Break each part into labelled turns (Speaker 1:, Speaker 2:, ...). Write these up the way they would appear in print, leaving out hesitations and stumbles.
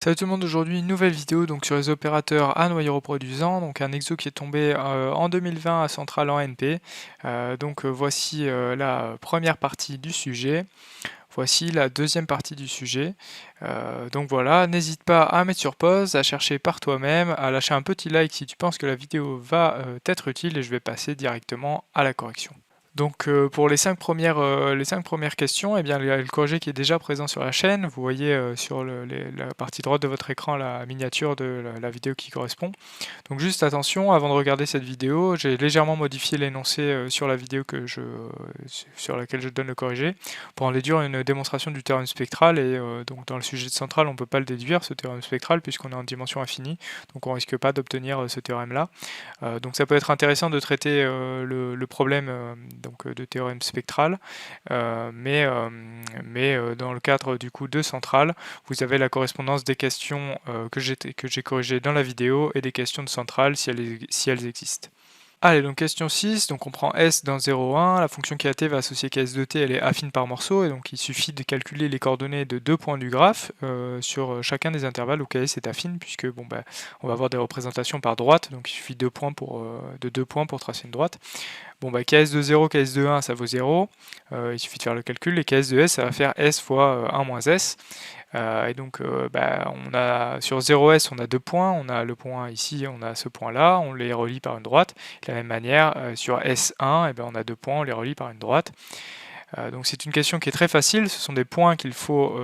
Speaker 1: Salut tout le monde, aujourd'hui une nouvelle vidéo donc sur les opérateurs à noyau reproduisant, donc un exo qui est tombé en 2020 à Centrale en NP. Voici la première partie du sujet, voici la deuxième partie du sujet. Donc voilà, n'hésite pas à mettre sur pause, à chercher par toi-même, à lâcher un petit like si tu penses que la vidéo va t'être utile et je vais passer directement à la correction. Donc pour les cinq premières questions, eh bien, il y a le corrigé qui est déjà présent sur la chaîne. Vous voyez sur la partie droite de votre écran la miniature de la vidéo qui correspond. Donc juste attention, avant de regarder cette vidéo, j'ai légèrement modifié l'énoncé sur la vidéo sur laquelle je donne le corrigé pour en déduire une démonstration du théorème spectral. Et donc dans le sujet de centrale, on ne peut pas le déduire, ce théorème spectral, puisqu'on est en dimension infinie. Donc on ne risque pas d'obtenir ce théorème-là. Donc ça peut être intéressant de traiter le problème de théorème spectral, mais dans le cadre du coup de centrale, vous avez la correspondance des questions que j'ai corrigées dans la vidéo et des questions de centrale si elles existent. Allez, donc question 6, donc on prend S dans 0, 1, la fonction qui a t va associer ks de t, elle est affine par morceau, et donc il suffit de calculer les coordonnées de deux points du graphe sur chacun des intervalles où ks est affine, puisque on va avoir des représentations par droite, donc il suffit de deux points pour tracer une droite. Ks de 0, ks de 1, ça vaut 0, il suffit de faire le calcul, et ks de s, ça va faire s fois 1 moins s. On a sur 0S, on a deux points, on a le point ici, on a ce point-là, on les relie par une droite. De la même manière, sur S1, on a deux points, on les relie par une droite. Donc c'est une question qui est très facile, ce sont des points qu'il faut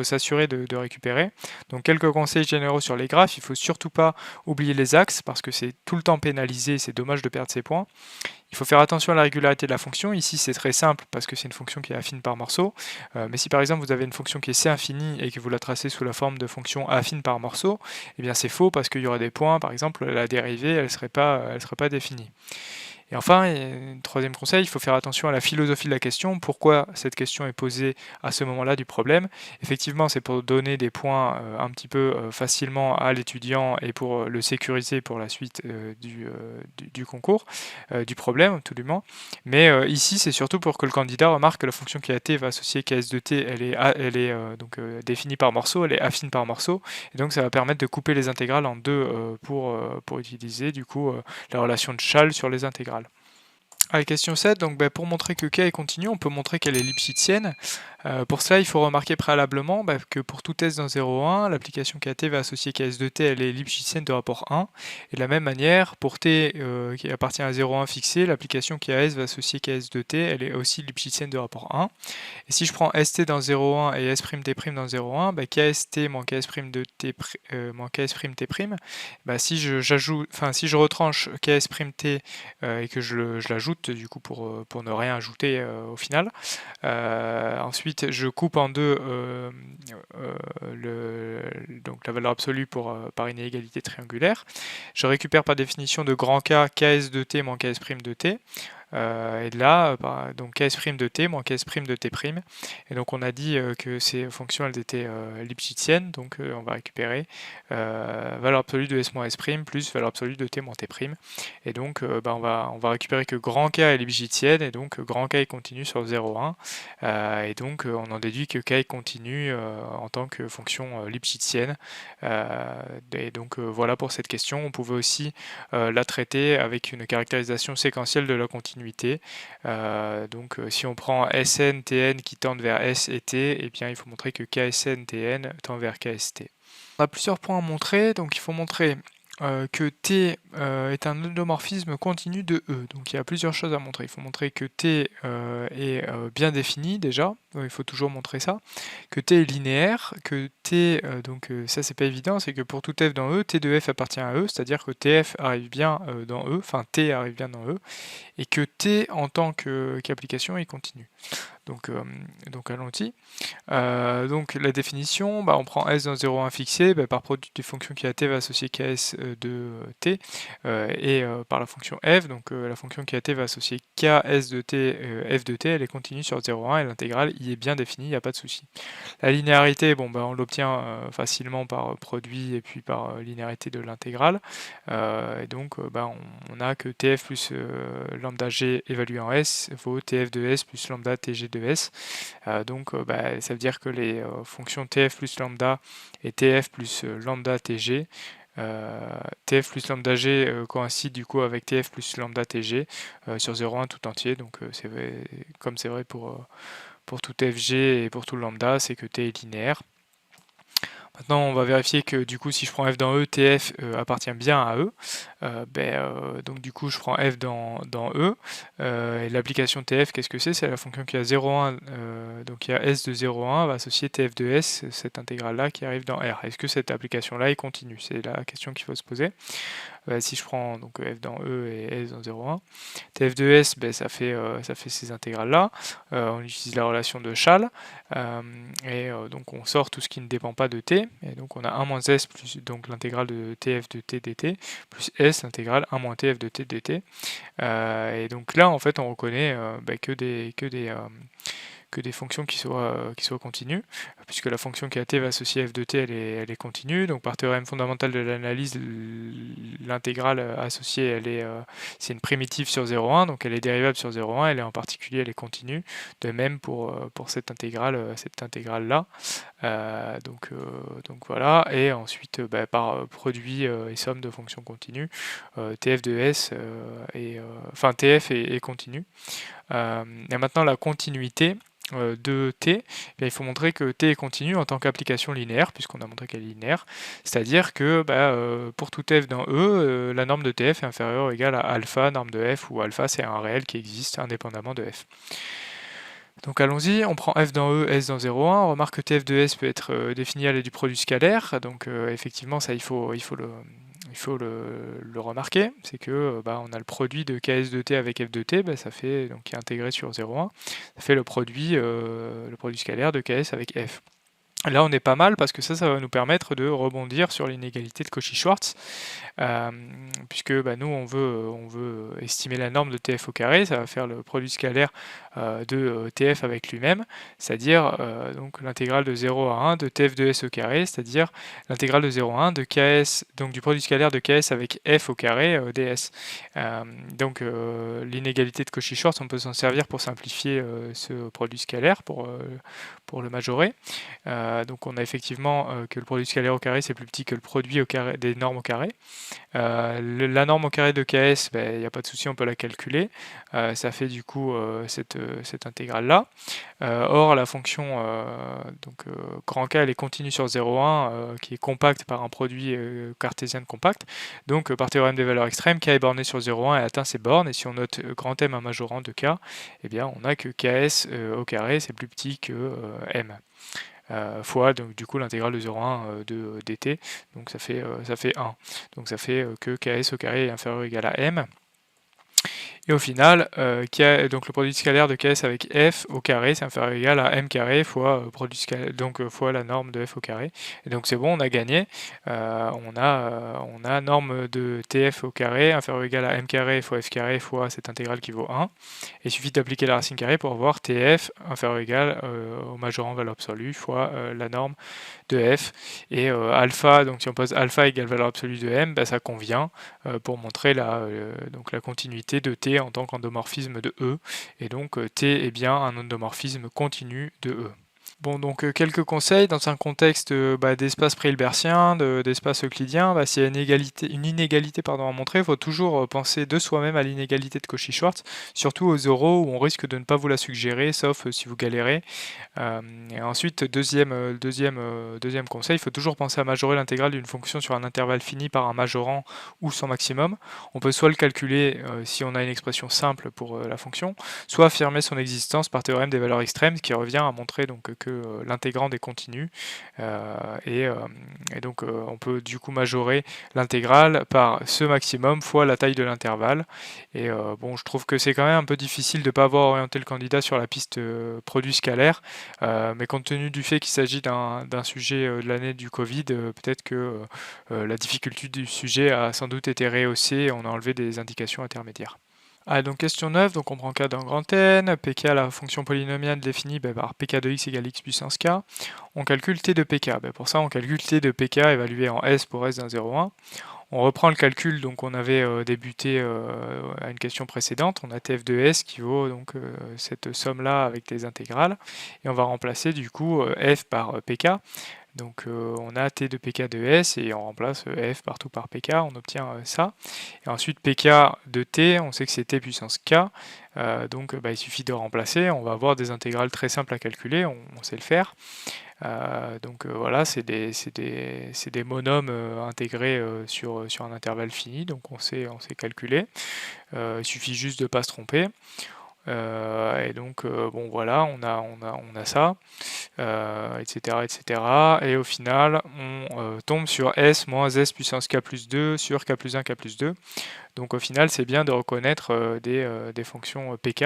Speaker 1: s'assurer de récupérer. Donc quelques conseils généraux sur les graphes, il ne faut surtout pas oublier les axes, parce que c'est tout le temps pénalisé, c'est dommage de perdre ces points. Il faut faire attention à la régularité de la fonction. Ici, c'est très simple parce que c'est une fonction qui est affine par morceau. Mais si par exemple vous avez une fonction qui est C infinie et que vous la tracez sous la forme de fonction affine par morceau, eh bien c'est faux parce qu'il y aurait des points, par exemple la dérivée, elle serait pas définie. Et enfin, troisième conseil, il faut faire attention à la philosophie de la question. Pourquoi cette question est posée à ce moment-là du problème? Effectivement, c'est pour donner des points un petit peu facilement à l'étudiant et pour le sécuriser pour la suite du concours, du problème, tout du moins. Mais ici, c'est surtout pour que le candidat remarque que la fonction qui a t va associer ks de t, elle est définie par morceau, elle est affine par morceau, et donc ça va permettre de couper les intégrales en deux pour utiliser du coup la relation de Chasles sur les intégrales. Allez, question 7, donc pour montrer que K est continu, on peut montrer qu'elle est lipschitzienne. Pour cela, il faut remarquer préalablement que pour tout S dans 0,1, l'application KT va associer KS de T, elle est lipschitzienne de rapport 1. Et de la même manière, pour T qui appartient à 0,1 fixé, l'application KS va associer KS de T, elle est aussi lipschitzienne de rapport 1. Et si je prends ST dans 0,1 et S'T' dans 0,1, KST moins KS' de T moins KS'T', si je retranche KS'T et que je l'ajoute du coup pour ne rien ajouter au final. Ensuite, je coupe en deux donc la valeur absolue par inégalité triangulaire. Je récupère par définition de grand K, Ks de t moins Ks' de t. Et là, donc ks' de t moins ks' de t'. Et donc on a dit que ces fonctions elles étaient lipschitziennes, donc on va récupérer valeur absolue de s moins s' plus valeur absolue de t moins t'. Et donc on va récupérer que grand K est lipschitzienne, et donc grand K est continu sur 0,1. Et donc on en déduit que K est continu en tant que fonction lipschitzienne. Et donc voilà pour cette question. On pouvait aussi la traiter avec une caractérisation séquentielle de la continuité. Si on prend Sn, Tn qui tendent vers S et T, eh bien il faut montrer que Ksn, Tn tend vers Kst. On a plusieurs points à montrer, donc il faut montrer que T est un endomorphisme continu de E. Donc il y a plusieurs choses à montrer. Il faut montrer que T est bien défini déjà, il faut toujours montrer ça, que T est linéaire, que T, ça c'est pas évident, c'est que pour tout f dans E, T de f appartient à E, c'est-à-dire que Tf arrive bien dans E, enfin T arrive bien dans E, et que T en tant qu'application est continu. Donc allons-y. Donc la définition, on prend S dans 0,1 fixé, par produit des fonctions qui à t va associer ks de t, et par la fonction f, donc la fonction qui à t va associer ks de t, f de t, elle est continue sur 0,1 et l'intégrale y est bien défini, il n'y a pas de souci. La linéarité, bon, on l'obtient facilement par produit et puis par linéarité de l'intégrale. Et donc, on a que TF plus lambda G évalué en S vaut TF de S plus lambda TG de S. Donc, ça veut dire que les fonctions TF plus lambda et TF plus lambda TG TF plus lambda g coïncide du coup avec TF plus lambda tg sur 0,1 tout entier. Donc c'est vrai, comme c'est vrai pour tout fg et pour tout lambda, c'est que t est linéaire. Maintenant, on va vérifier que du coup, si je prends f dans E, TF appartient bien à E. Donc du coup, je prends f dans E. Et l'application TF, qu'est-ce que c'est? C'est la fonction qui a 0,1, donc il y a S de 0,1, va associer TF de S, cette intégrale-là qui arrive dans R. Est-ce que cette application-là est continue? C'est la question qu'il faut se poser. Si je prends donc f dans E et S dans 0,1, TF de S, ça fait ces intégrales-là. On utilise la relation de Schall, donc on sort tout ce qui ne dépend pas de t, et donc on a 1 moins S plus donc l'intégrale de TF de t dt, plus S l'intégrale 1 moins TF de t dt. Et donc là, en fait, on reconnaît que des fonctions qui soient continues, puisque la fonction qui à t va associer f de t, elle est continue. Donc par théorème fondamental de l'analyse, l'intégrale associée, c'est une primitive sur 0,1, donc elle est dérivable sur 0,1, elle est en particulier, elle est continue. De même pour cette intégrale-là. Donc voilà, et ensuite par produit et somme de fonctions continues, TF de S TF est continu. Et maintenant la continuité de t, il faut montrer que t est continu en tant qu'application linéaire, puisqu'on a montré qu'elle est linéaire, c'est-à-dire que pour tout f dans E, la norme de tf est inférieure ou égale à alpha, norme de f, où alpha c'est un réel qui existe indépendamment de f. Donc allons-y, on prend f dans E, S dans 0,1, on remarque que TF de S peut être défini à l'aide du produit scalaire, donc effectivement ça il faut le remarquer, c'est que on a le produit de KS de T avec F de T, ça fait, donc qui est intégré sur 0,1, ça fait le produit scalaire de KS avec F. Là, on est pas mal parce que ça va nous permettre de rebondir sur l'inégalité de Cauchy-Schwarz, puisque nous, on veut estimer la norme de TF au carré, ça va faire le produit scalaire de TF avec lui-même, c'est-à-dire donc l'intégrale de 0 à 1 de TF de S au carré, c'est-à-dire l'intégrale de 0 à 1 de KS, donc du produit scalaire de KS avec F au carré ds. Donc l'inégalité de Cauchy-Schwarz, on peut s'en servir pour simplifier ce produit scalaire, pour le majorer. Donc on a effectivement que le produit scalaire au carré c'est plus petit que le produit au carré des normes au carré. La norme au carré de KS, il n'y a pas de souci, on peut la calculer. Ça fait du coup cette intégrale-là. Or, la fonction grand K, elle est continue sur 0,1, qui est compacte par un produit cartésien compact. Donc, par théorème des valeurs extrêmes, K est borné sur 0,1 et atteint ses bornes. Et si on note grand M un majorant de K, on a que KS au carré, c'est plus petit que M. Fois donc du coup l'intégrale de 0,1 de dt, donc ça fait 1. Donc ça fait que ks au carré est inférieur ou égal à m. Et au final, donc le produit scalaire de ks avec f au carré, c'est inférieur ou égal à m carré fois fois la norme de f au carré. Et donc c'est bon, on a gagné. On a norme de tf au carré inférieur ou égal à m carré fois f carré fois cette intégrale qui vaut 1. Et il suffit d'appliquer la racine carrée pour avoir tf inférieur ou égal au majorant valeur absolue fois la norme de f. Et alpha, donc si on pose alpha égale valeur absolue de m, ça convient pour montrer la continuité de t en tant qu'endomorphisme de E, et donc t est bien un endomorphisme continu de E. Bon, donc quelques conseils dans un contexte d'espace pré-hilbersien, d'espace euclidien. S'il y a une inégalité à montrer, il faut toujours penser de soi-même à l'inégalité de Cauchy-Schwarz, surtout aux oraux où on risque de ne pas vous la suggérer, sauf si vous galérez. Et ensuite, deuxième conseil, il faut toujours penser à majorer l'intégrale d'une fonction sur un intervalle fini par un majorant ou son maximum. On peut soit le calculer si on a une expression simple pour la fonction, soit affirmer son existence par théorème des valeurs extrêmes, qui revient à montrer donc que l'intégrand est continu, et donc on peut du coup majorer l'intégrale par ce maximum fois la taille de l'intervalle. Et je trouve que c'est quand même un peu difficile de ne pas avoir orienté le candidat sur la piste produit scalaire, mais compte tenu du fait qu'il s'agit d'un sujet de l'année du Covid, peut-être que la difficulté du sujet a sans doute été rehaussée et on a enlevé des indications intermédiaires. Ah, donc question 9, donc on prend K d'un grand N, Pk, la fonction polynomiale définie par Pk de x égale x puissance K. On calcule T de Pk. Pour ça, on calcule T de Pk évalué en S pour S d'un 0,1. On reprend le calcul, donc on avait débuté à une question précédente. On a Tf de S qui vaut donc cette somme-là avec les intégrales. Et on va remplacer du coup F par Pk. Donc on a T de Pk de S et on remplace F partout par Pk, on obtient ça. Et ensuite Pk de T, on sait que c'est T puissance K, donc il suffit de remplacer, on va avoir des intégrales très simples à calculer, on sait le faire. Donc voilà, c'est des monomes intégrés sur un intervalle fini, donc on sait calculer. Il suffit juste de ne pas se tromper. Et donc bon voilà, on a ça, etc., etc. Et au final, on tombe sur S moins S puissance K plus 2 sur K plus 1, K plus 2. Donc au final, c'est bien de reconnaître des fonctions pk.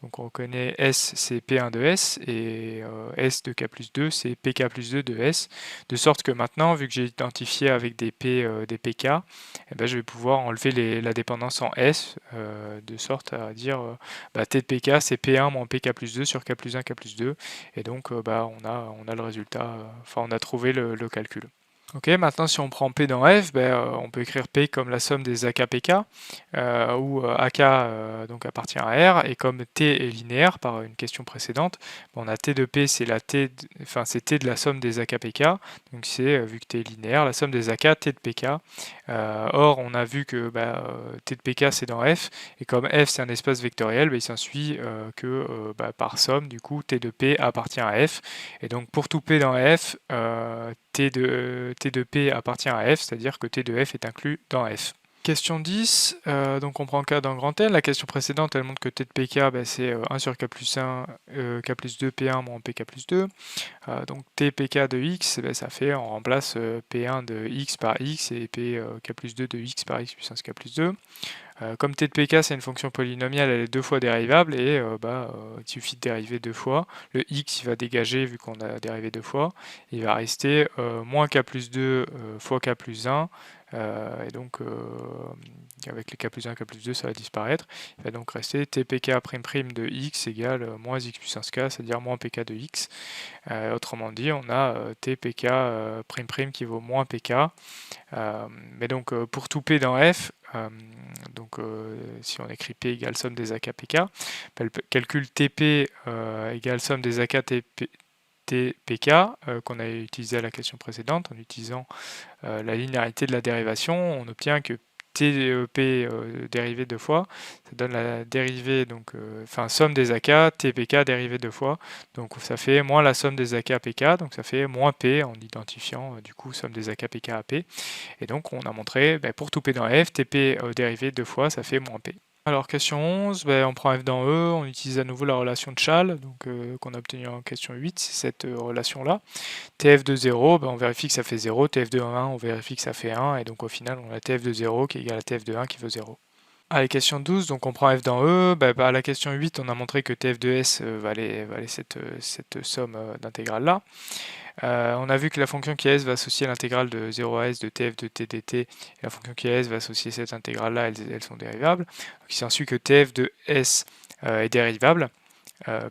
Speaker 1: Donc on reconnaît S, c'est P1 de S, et S de K plus 2, c'est Pk plus 2 de S. De sorte que maintenant, vu que j'ai identifié avec des P, des Pk, eh ben, je vais pouvoir enlever la dépendance en S, de sorte à dire T de Pk, c'est P1 moins Pk plus 2 sur K plus 1, K plus 2. Et donc on a le résultat, enfin on a trouvé le calcul. Ok, maintenant si on prend P dans F, on peut écrire P comme la somme des AKPK, où AK donc appartient à R, et comme T est linéaire par une question précédente, on a T de P, c'est c'est T de la somme des AKPK, donc c'est, vu que T est linéaire, la somme des AK, T de PK. Or, on a vu que T de PK c'est dans F, et comme F c'est un espace vectoriel, il s'ensuit que par somme, du coup, T de P appartient à F, et donc pour tout P dans F, T de P appartient à F, c'est-à-dire que T de F est inclus dans F. Question 10, donc on prend K dans grand N. La question précédente, elle montre que T de Pk, c'est 1 sur K plus 1, K plus 2, P1 moins Pk plus 2. Donc T Pk de x, ça fait, on remplace P1 de x par x et Pk plus 2 de x par x puissance K plus 2. Comme T de Pk c'est une fonction polynomiale, elle est deux fois dérivable et il suffit de dériver deux fois. Le x il va dégager vu qu'on a dérivé deux fois. Il va rester moins k plus 2 fois k plus 1. Et donc avec les k plus 1, k plus 2 ça va disparaître. Il va donc rester tpk' de x égale moins x puissance k, c'est-à-dire moins pk de x. Autrement dit, on a tpk' qui vaut moins pk. Mais donc pour tout p dans f, si on écrit P égale somme des AKPK, le calcul TP égale somme des AK TPK qu'on a utilisé à la question précédente en utilisant la linéarité de la dérivation, on obtient que TP dérivé deux fois, ça donne la dérivée, donc somme des AK, TPK dérivé deux fois, donc ça fait moins la somme des AK PK, donc ça fait moins P en identifiant du coup somme des AK PK à P, et donc on a montré pour tout P dans F, TP dérivé deux fois, ça fait moins P. Alors question 11, on prend F dans E, on utilise à nouveau la relation de Chasles, qu'on a obtenue en question 8, c'est cette relation-là. TF de 0, on vérifie que ça fait 0, TF de 1, on vérifie que ça fait 1, et donc au final on a TF de 0 qui est égal à TF de 1 qui vaut 0. Allez, question 12, donc on prend F dans E, à la question 8 on a montré que TF de S valait cette somme d'intégrale-là. On a vu que la fonction qui est S va associer l'intégrale de 0 à S de TF de T dt, et la fonction qui est S va associer cette intégrale-là, elles sont dérivables. Donc il s'ensuit que TF de S est dérivable,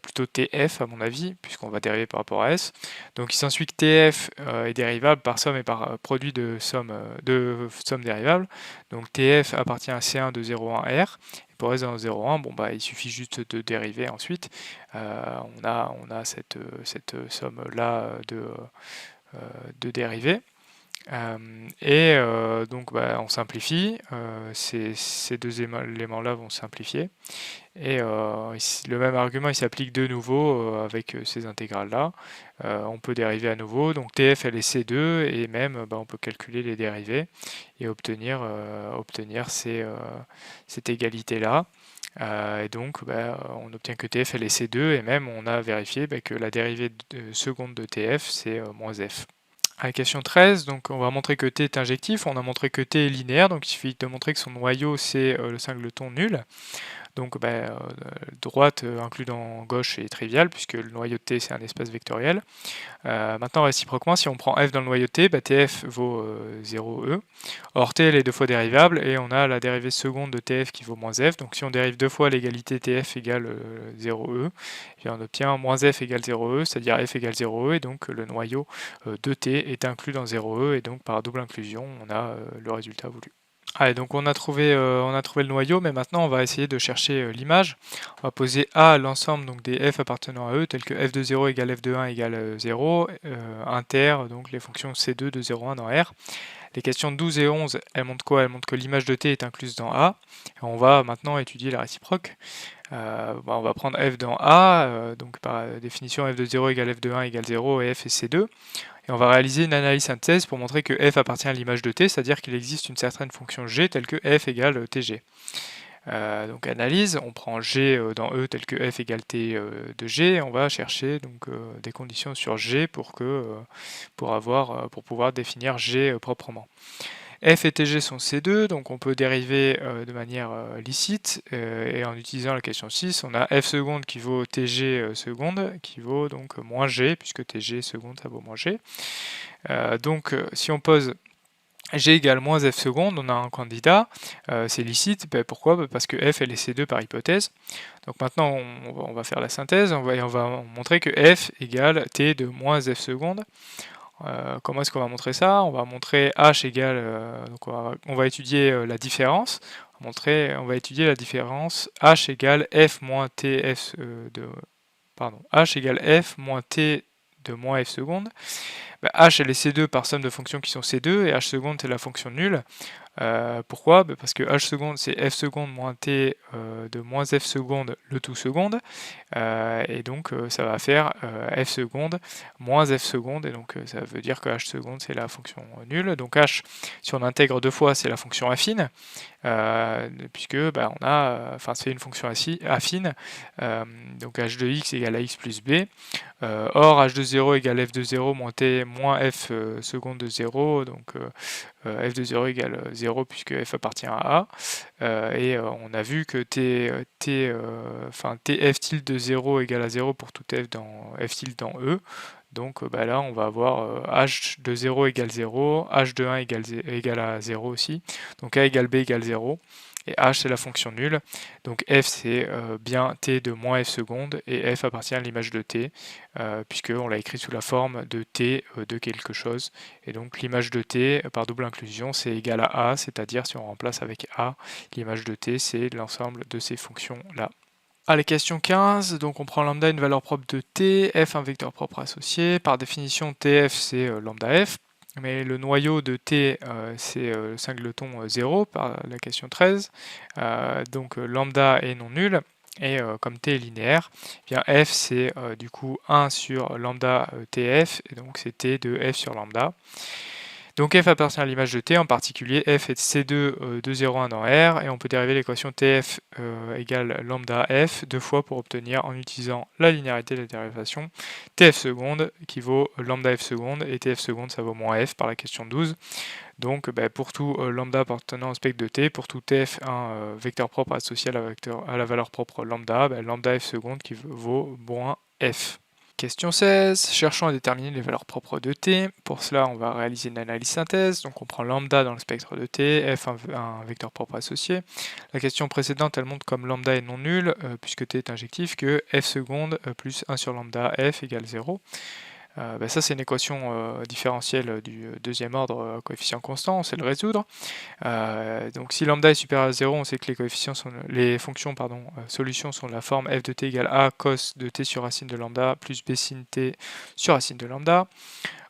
Speaker 1: plutôt TF à mon avis, puisqu'on va dériver par rapport à S. Donc il s'ensuit que TF est dérivable par somme et par produit de sommes dérivables. Donc TF appartient à C1 de 0,1 R. Et pour S dans 0,1, il suffit juste de dériver ensuite. On a cette somme-là de dérivée. Donc on simplifie, ces deux éléments-là vont simplifier, et le même argument il s'applique de nouveau avec ces intégrales-là. On peut dériver à nouveau, donc TF elle est C2, et même on peut calculer les dérivés et obtenir cette égalité-là. Et donc on obtient que TF elle est C2, et même on a vérifié que la dérivée seconde de TF c'est moins F. À la question 13, donc on va montrer que T est injectif, on a montré que T est linéaire, donc il suffit de montrer que son noyau c'est le singleton nul. Donc droite inclus dans gauche est trivial, puisque le noyau de T c'est un espace vectoriel. Maintenant, réciproquement, si on prend f dans le noyau de T, tf vaut 0e. Or, T elle est deux fois dérivable, et on a la dérivée seconde de tf qui vaut moins f. Donc si on dérive deux fois l'égalité tf égale 0e, et on obtient moins f égale 0e, c'est-à-dire f égale 0e, et donc le noyau de T est inclus dans 0e, et donc par double inclusion, on a le résultat voulu. Allez, donc on a trouvé le noyau, mais maintenant on va essayer de chercher l'image. On va poser A à l'ensemble donc des f appartenant à E, tels que f de 0 égale f de 1 égale 0, inter donc les fonctions c2 de 0,1 dans R. Les questions 12 et 11, elles montrent quoi? Elles montrent que l'image de T est incluse dans A. Et on va maintenant étudier la réciproque. On va prendre f dans A, donc par définition f de 0 égale f de 1 égale 0, et f est C2. Et on va réaliser une analyse synthèse pour montrer que f appartient à l'image de T, c'est-à-dire qu'il existe une certaine fonction g telle que f égale tg. Donc analyse, on prend g dans E tel que f égale t de g, et on va chercher donc des conditions sur g pour pouvoir définir g proprement. F et Tg sont C2, donc on peut dériver de manière licite, et en utilisant la question 6, on a F seconde qui vaut Tg seconde, qui vaut donc moins G, puisque Tg seconde ça vaut moins G. Donc si on pose G égale moins F seconde, on a un candidat, c'est licite, pourquoi? Parce que F elle est C2 par hypothèse. Donc maintenant on va faire la synthèse, on va montrer que F égale T de moins F seconde. Comment est-ce qu'on va montrer ça? On va montrer h égale, donc on va étudier la différence. On va étudier la différence h égale f moins t f h égale f moins t de moins f seconde. H elle est C2 par somme de fonctions qui sont C2, et h seconde c'est la fonction nulle. Pourquoi? Parce que h seconde c'est f seconde moins t de moins f seconde le tout seconde, et donc ça va faire f seconde moins f seconde, et donc ça veut dire que h seconde c'est la fonction nulle. Donc h, si on intègre deux fois, c'est la fonction affine, puisque c'est une fonction affine, donc h de x égale à x plus b. Or h de 0 égale f de 0 moins t moins f seconde de 0, donc f de 0 égale 0 puisque f appartient à A, et on a vu que tf tilde de 0 égale à 0 pour tout f tilde dans E. Donc là on va avoir h de 0 égale 0, h de 1 égale à 0 aussi, donc a égale b égale 0, et h c'est la fonction nulle, donc f c'est bien t de moins f seconde, et f appartient à l'image de t, puisqu'on l'a écrit sous la forme de t de quelque chose, et donc l'image de t par double inclusion c'est égal à a, c'est-à-dire si on remplace avec a, l'image de t c'est l'ensemble de ces fonctions là. Allez, question 15, donc on prend lambda une valeur propre de t, f un vecteur propre associé, par définition tf c'est lambda f, mais le noyau de t c'est le singleton 0 par la question 13, donc lambda est non nul, et comme t est linéaire, eh bien f c'est du coup 1 sur lambda tf, et donc c'est t de f sur lambda. Donc f appartient à l'image de t, en particulier f est C2 de 0,1 dans R, et on peut dériver l'équation tf égale lambda f deux fois pour obtenir, en utilisant la linéarité de la dérivation, tf seconde qui vaut lambda f seconde, et tf seconde ça vaut moins f par la question 12. Donc pour tout lambda appartenant au spectre de t, pour tout tf un vecteur propre associé à la valeur propre lambda, lambda f seconde qui vaut moins f. Question 16, cherchons à déterminer les valeurs propres de t. Pour cela, on va réaliser une analyse synthèse. Donc on prend lambda dans le spectre de t, f un vecteur propre associé. La question précédente, elle montre comme lambda est non nul, puisque t est injectif, que f seconde plus 1 sur lambda f égale 0. Ça c'est une équation différentielle du deuxième ordre coefficient constant, on sait le résoudre. Donc si lambda est supérieur à 0, on sait que les fonctions solutions sont de la forme f de t égale a cos de t sur racine de lambda plus b sin t sur racine de lambda.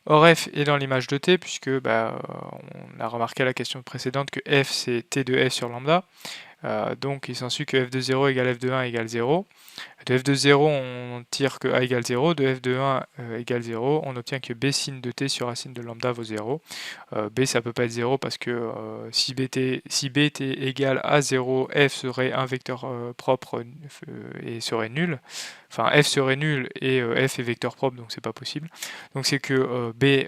Speaker 1: Or f est dans l'image de t, puisque on a remarqué à la question précédente que f c'est t de f sur lambda. Donc il s'ensuit que f de 0 égale f de 1 égale 0. De f de 0, on tire que a égale 0. De f de 1 égale 0, on obtient que b sin de t sur racine de lambda vaut 0. B ça peut pas être 0 parce que si b était égal à 0, f serait un vecteur propre et serait nul. Enfin f serait nul et f est vecteur propre, donc c'est pas possible. Donc c'est que b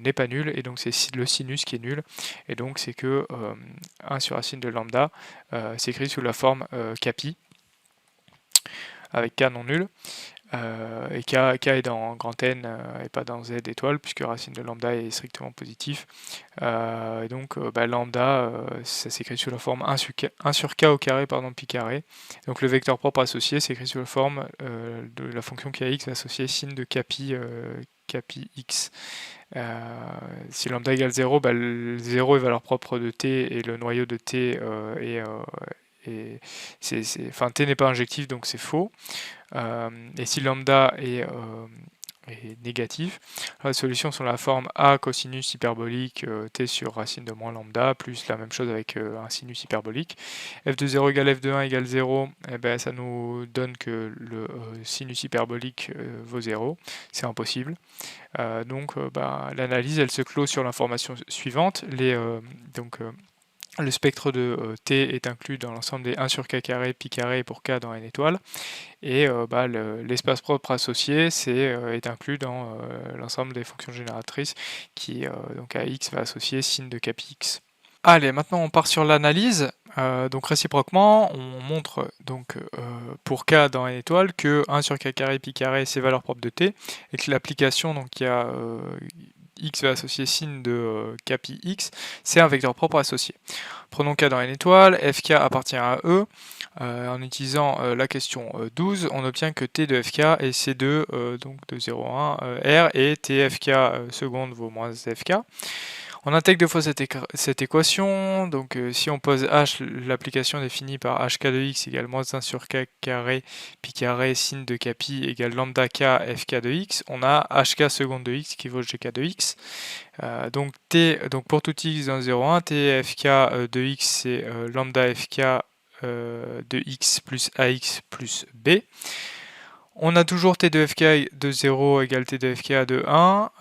Speaker 1: n'est pas nul, et donc c'est le sinus qui est nul, et donc c'est que 1 sur racine de lambda s'écrit sous la forme Capi, avec K non nul. Et K est dans grand N et pas dans Z étoile, puisque racine de lambda est strictement positif. Et donc lambda, ça s'écrit sous la forme 1 sur K au carré, pi carré. Donc le vecteur propre associé s'écrit sous la forme de la fonction Kx associée sin de Kpi x. Si lambda égale 0, le 0 est valeur propre de t et le noyau de t t n'est pas injectif, donc c'est faux. Et si lambda est négatif, la solution sont la forme a cosinus hyperbolique t sur racine de moins lambda, plus la même chose avec un sinus hyperbolique. F de 0 égale f de 1 égale 0, et ben, ça nous donne que le sinus hyperbolique vaut 0. C'est impossible. Donc l'analyse elle se clôt sur l'information suivante. Le spectre de T est inclus dans l'ensemble des 1 sur K carré, pi carré pour K dans N étoile. Et l'espace propre associé est inclus dans l'ensemble des fonctions génératrices qui, donc à x va associer sin de Kpi x. Allez, maintenant on part sur l'analyse. Donc réciproquement, on montre donc pour K dans N étoile que 1 sur K carré, pi carré, c'est valeur propre de T, et que l'application, donc il y a x va associer sin de Kpi x, c'est un vecteur propre associé. Prenons K dans N étoile, Fk appartient à E. En utilisant la question 12, on obtient que T de Fk est C2 donc de 0,1 R et Tfk seconde vaut moins Fk. On intègre deux fois cette équation, donc si on pose h, l'application définie par hk de x égale moins 1 sur k carré pi carré sin de kpi égale lambda k fk de x, on a hk seconde de x qui vaut gk de x. Donc pour tout x dans 0,1, tfk de x c'est lambda fk de x plus ax plus b. On a toujours t de fk de 0 égale t de fk de 1,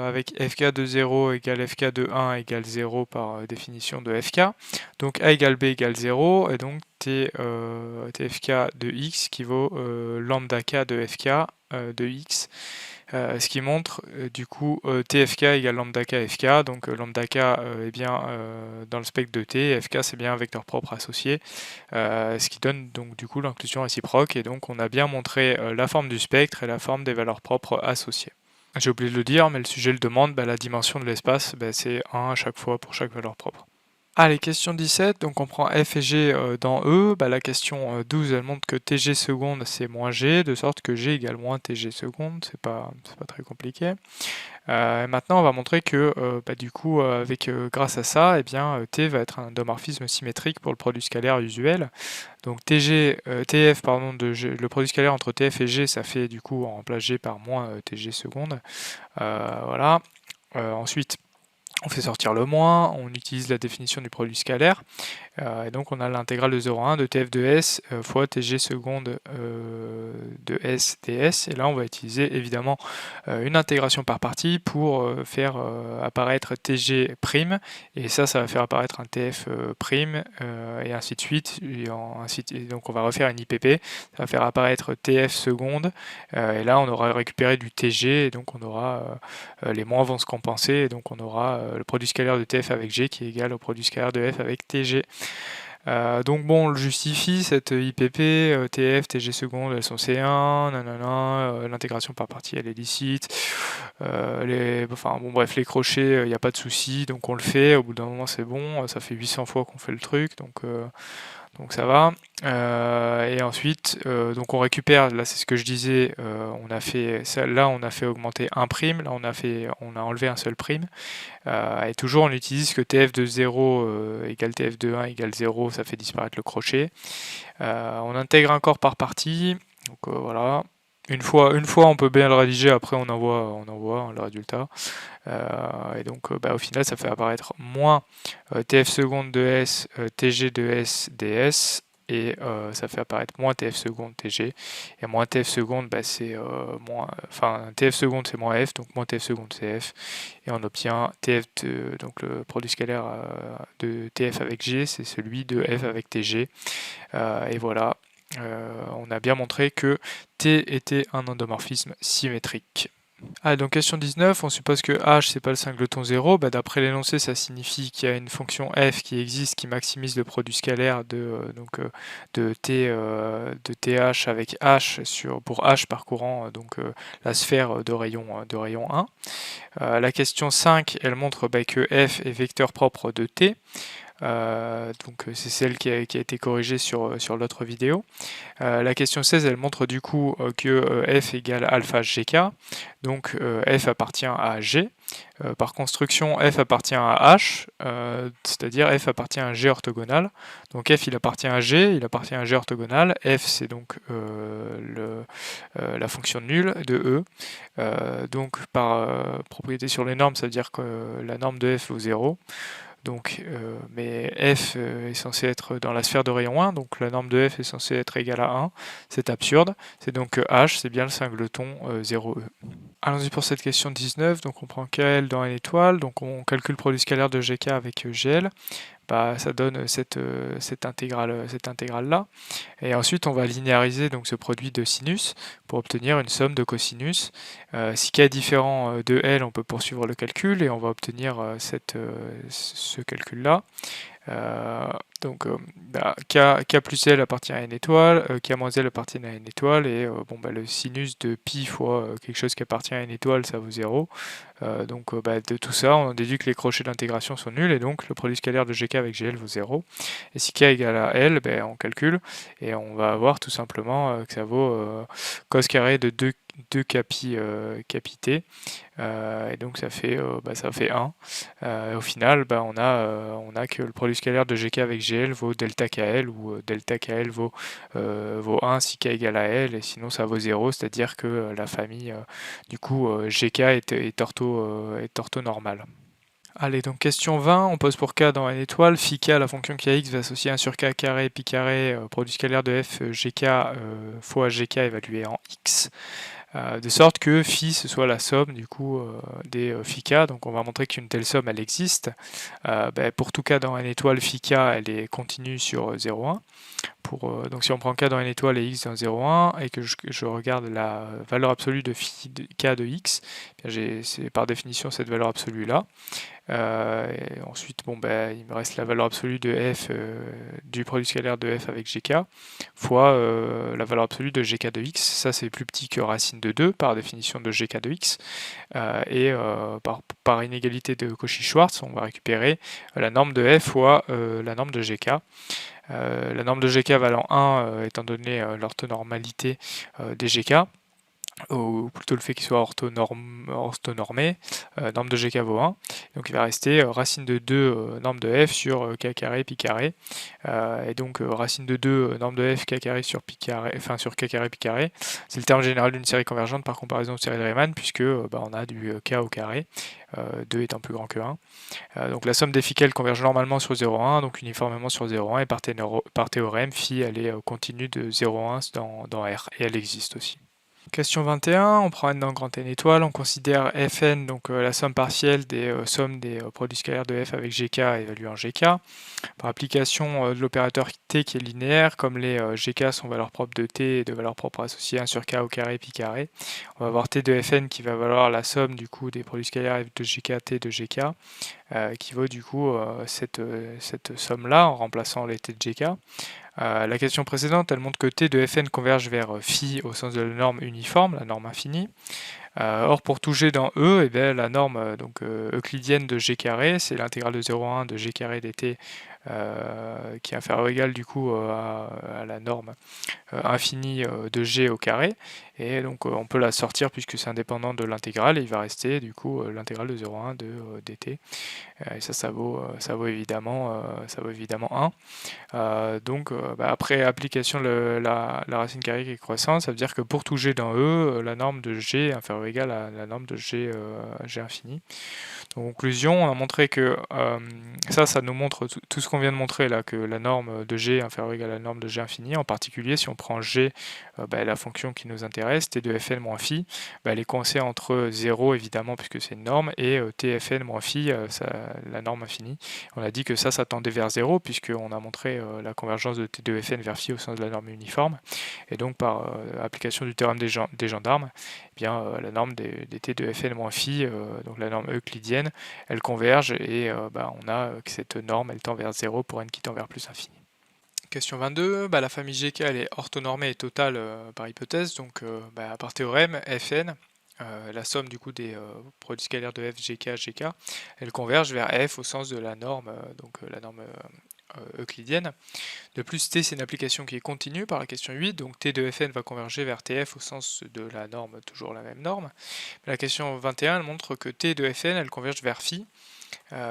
Speaker 1: avec fk de 0 égale fk de 1 égale 0 par définition de fk. Donc a égale b égale 0, et donc tfk de x qui vaut lambda k de fk de x. Ce qui montre du coup tfk égale lambda k fk, donc lambda k est bien dans le spectre de t, fk c'est bien un vecteur propre associé, ce qui donne donc du coup l'inclusion réciproque, et donc on a bien montré la forme du spectre et la forme des valeurs propres associées. J'ai oublié de le dire, mais le sujet le demande, la dimension de l'espace c'est 1 à chaque fois pour chaque valeur propre. Allez, question 17, donc on prend f et g dans E, la question 12 elle montre que tg seconde c'est moins g, de sorte que g égale moins tg seconde, c'est pas très compliqué. Maintenant on va montrer que du coup grâce à ça, t va être un endomorphisme symétrique pour le produit scalaire usuel. Donc le produit scalaire entre tf et g, ça fait du coup on remplace g par moins tg seconde. Voilà. Ensuite on fait sortir le moins, on utilise la définition du produit scalaire, et donc on a l'intégrale de 0,1 de tf de s fois tg seconde de s ds, et là on va utiliser évidemment une intégration par partie pour faire apparaître tg prime, et ça va faire apparaître un tf prime, et ainsi de suite, et donc on va refaire une IPP, ça va faire apparaître tf seconde, et là on aura récupéré du tg, et donc on aura les moins vont se compenser, et donc on aura le produit scalaire de tf avec g qui est égal au produit scalaire de f avec tg. Donc bon, on le justifie, cette IPP, TF, TG seconde, elles sont C1, l'intégration par partie elle est licite, bref, les crochets, il n'y a pas de souci, donc on le fait, au bout d'un moment c'est bon, ça fait 800 fois qu'on fait le truc, donc ça va. Et ensuite, donc on récupère, là c'est ce que je disais, on a fait augmenter un prime, là on a enlevé un seul prime, et toujours on utilise que tf de 0 égale tf de 1 égale 0, ça fait disparaître le crochet. On intègre un corps par partie, donc voilà. Une fois on peut bien le rédiger, après on envoie le résultat. Et donc au final ça fait apparaître moins tf seconde de s, tg de s ds, et ça fait apparaître moins tf seconde tg, et moins tf seconde c'est tf seconde c'est moins f, donc moins tf seconde c'est f, et on obtient tf donc le produit scalaire de tf avec g c'est celui de f avec tg, et voilà, on a bien montré que t était un endomorphisme symétrique. Ah, donc question 19, on suppose que h c'est pas le singleton 0, bah, d'après l'énoncé ça signifie qu'il y a une fonction f qui existe qui maximise le produit scalaire de th avec h pour h parcourant la sphère de rayon 1. La question 5 elle montre bah, que f est vecteur propre de t. C'est celle qui a été corrigée sur l'autre vidéo. La question 16, elle montre du coup que f égale alpha gk, donc f appartient à g. Par construction, f appartient à h, c'est-à-dire f appartient à g orthogonal. Donc f il appartient à g, il appartient à g orthogonal. F c'est donc la fonction nulle de e. Donc par propriété sur les normes, ça veut dire que la norme de f vaut 0. Donc, mais f est censé être dans la sphère de rayon 1, donc la norme de f est censée être égale à 1. C'est absurde. C'est donc que h, c'est bien le singleton 0e. Allons-y pour cette question 19. Donc on prend KL dans n étoile, donc on calcule le produit scalaire de GK avec GL. Bah, ça donne cette intégrale là, et ensuite on va linéariser donc ce produit de sinus pour obtenir une somme de cosinus. Si k est différent de L, on peut poursuivre le calcul et on va obtenir ce calcul là. K plus L appartient à n étoile, K moins L appartient à n étoile, et le sinus de pi fois quelque chose qui appartient à n étoile, ça vaut 0. De tout ça, on déduit que les crochets d'intégration sont nuls, et donc le produit scalaire de GK avec GL vaut 0. Et si K égale à L, on calcule, et on va avoir tout simplement que ça vaut cos carré de 2 capi t, et donc ça fait 1. Au final, on a que le produit scalaire de GK avec GL vaut delta KL, ou delta KL vaut 1 si K égale à L, et sinon ça vaut 0, c'est-à-dire que la famille GK est orthonormale. Allez, donc question 20, on pose pour k dans n étoile, phi k, la fonction qui a x va associer 1 sur k carré, pi carré, produit scalaire de f gk fois gk évalué en x, de sorte que phi ce soit la somme du coup des phi k. Donc on va montrer qu'une telle somme elle existe. Pour tout k dans n étoile, phi k elle est continue sur 0,1. Donc si on prend k dans n étoile et x dans 0,1 et que je regarde la valeur absolue de phi de k de x, c'est par définition cette valeur absolue là. Et ensuite, il me reste la valeur absolue de f du produit scalaire de f avec gk fois la valeur absolue de gk de x. Ça, c'est plus petit que racine de 2 par définition de gk de x. Par inégalité de Cauchy-Schwarz, on va récupérer la norme de f fois la norme de gk. La norme de gk valant 1 étant donné l'orthonormalité des gk, ou plutôt le fait qu'il soit orthonormé, norme de gk vaut 1. Donc il va rester racine de 2 norme de f sur k carré pi carré, et donc racine de 2 norme de f k carré sur pi carré, enfin sur k carré pi carré. C'est le terme général d'une série convergente par comparaison aux séries de Riemann, puisque on a du k au carré, 2 étant plus grand que 1. Donc la somme des phi qu'elle converge normalement sur 0,1, donc uniformément sur 0,1, et par théorème, phi elle est continue de 0,1 dans R, et elle existe aussi. Question 21, on prend n dans grand N étoile, on considère Fn, donc la somme partielle des sommes des produits scalaires de f avec gk évalués en gk. Par application de l'opérateur t qui est linéaire, comme les gk sont valeurs propres de t et de valeurs propres associées 1 sur k au carré pi carré, on va avoir t de Fn qui va valoir la somme du coup des produits scalaires de gk t de gk, qui vaut du coup cette somme là en remplaçant les t de gk. La question précédente, elle montre que t de Fn converge vers phi au sens de la norme uniforme, la norme infinie. Or, pour tout g dans E, la norme euclidienne de g carré, c'est l'intégrale de 0,1 de g carré dt, qui est inférieure ou égale du coup à la norme infinie de g au carré, et donc on peut la sortir puisque c'est indépendant de l'intégrale, et il va rester du coup l'intégrale de 0,1 de dt, et ça vaut évidemment 1. Après application de la racine carrée qui est croissante, ça veut dire que pour tout g dans E, la norme de g est inférieure ou égale à la norme de g infini. Donc, en conclusion, on a montré que ça nous montre tout ce qu'on vient de montrer là, que la norme de g est inférieure ou égale à la norme de g infini, en particulier si on prend g, la fonction qui nous intéresse, t de fn moins phi, elle est coincée entre 0 évidemment puisque c'est une norme, et tfn moins phi, la norme infinie. On a dit que ça tendait vers 0 puisqu'on a montré la convergence de t de fn vers phi au sens de la norme uniforme, et donc par application du théorème des gendarmes, eh bien, la norme des t de fn moins phi, donc la norme euclidienne, elle converge, et on a que cette norme elle tend vers 0 pour n qui tend vers plus infini. Question 22, la famille GK elle est orthonormée et totale par hypothèse, donc par théorème, Fn, la somme du coup des produits scalaires de f, gk, gk, elle converge vers f au sens de la norme, la norme euclidienne. De plus, t c'est une application qui est continue par la question 8, donc t de fn va converger vers tf au sens de la norme, toujours la même norme. La question 21 elle montre que t de fn elle converge vers phi,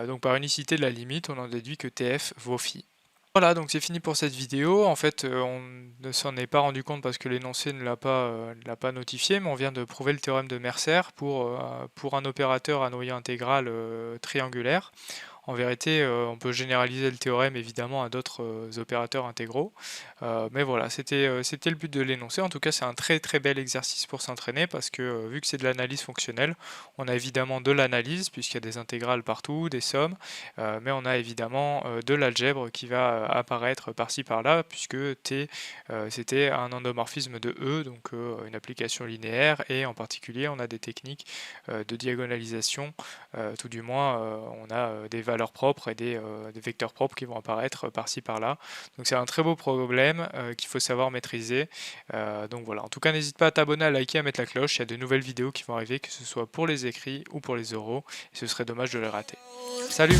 Speaker 1: donc par unicité de la limite on en déduit que tf vaut phi. Voilà, donc c'est fini pour cette vidéo. En fait, on ne s'en est pas rendu compte parce que l'énoncé ne l'a pas notifié, mais on vient de prouver le théorème de Mercer pour un opérateur à noyau intégral triangulaire. En vérité, on peut généraliser le théorème évidemment à d'autres opérateurs intégraux, mais voilà, c'était le but de l'énoncé. En tout cas, c'est un très très bel exercice pour s'entraîner parce que vu que c'est de l'analyse fonctionnelle, on a évidemment de l'analyse puisqu'il y a des intégrales partout, des sommes, mais on a évidemment de l'algèbre qui va apparaître par-ci par-là puisque t c'était un endomorphisme de E, donc une application linéaire, et en particulier on a des techniques de diagonalisation, tout du moins on a des valeurs propres et des vecteurs propres qui vont apparaître par-ci par-là. Donc c'est un très beau problème qu'il faut savoir maîtriser. Donc voilà, en tout cas n'hésite pas à t'abonner, à liker, à mettre la cloche, il y a de nouvelles vidéos qui vont arriver, que ce soit pour les écrits ou pour les oraux, et ce serait dommage de les rater. Salut!